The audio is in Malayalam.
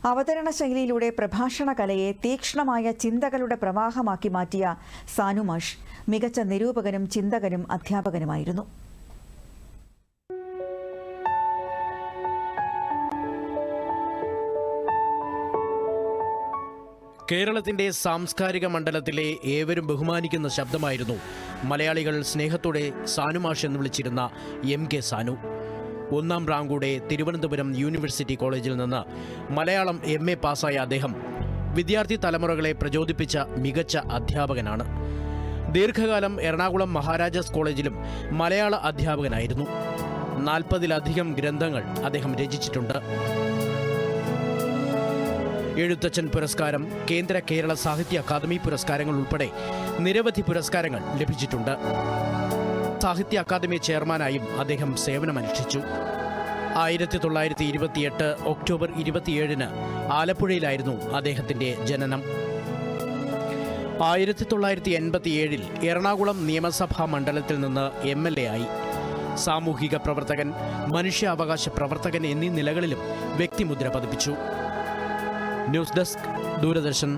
അവതരണ ശൈലിയിലൂടെ പ്രഭാഷണ കലയെ തീക്ഷ്ണമായ ചിന്തകളുടെ പ്രവാഹമാക്കി മാറ്റിയ സാനു മാഷ് മികച്ച നിരൂപകനും ചിന്തകനും അധ്യാപകനുമായിരുന്നു. കേരളത്തിന്റെ സാംസ്കാരിക മണ്ഡലത്തിലെ ഏവരും ബഹുമാനിക്കുന്ന ശബ്ദമായിരുന്നു മലയാളികൾ സ്നേഹത്തോടെ സാനുമാഷ് എന്ന് വിളിച്ചിരുന്ന MK സാനു. 1ാം റാങ്കോടെ തിരുവനന്തപുരം യൂണിവേഴ്സിറ്റി കോളേജിൽ നിന്ന് മലയാളം MA പാസ്സായ അദ്ദേഹം വിദ്യാർത്ഥി തലമുറകളെ പ്രചോദിപ്പിച്ച മികച്ച അധ്യാപകനാണ്. ദീർഘകാലം എറണാകുളം മഹാരാജാസ് കോളേജിലും മലയാള അധ്യാപകനായിരുന്നു. 40-ലധികം ഗ്രന്ഥങ്ങൾ അദ്ദേഹം രചിച്ചിട്ടുണ്ട്. എഴുത്തച്ഛൻ പുരസ്കാരം, കേന്ദ്ര കേരള സാഹിത്യ അക്കാദമി പുരസ്കാരങ്ങൾ ഉൾപ്പെടെ നിരവധി പുരസ്കാരങ്ങൾ ലഭിച്ചിട്ടുണ്ട്. സാഹിത്യ അക്കാദമി ചെയർമാനായും അദ്ദേഹം സേവനമനുഷ്ഠിച്ചു. 1928 ഒക്ടോബർ 27 ആലപ്പുഴയിലായിരുന്നു അദ്ദേഹത്തിന്റെ ജനനം. 1987 എറണാകുളം നിയമസഭാ മണ്ഡലത്തിൽ നിന്ന് MLA ആയി. സാമൂഹിക പ്രവർത്തകൻ, മനുഷ്യാവകാശ പ്രവർത്തകൻ എന്നീ നിലകളിലും വ്യക്തിമുദ്ര പതിപ്പിച്ചു. News desk, Doordarshan.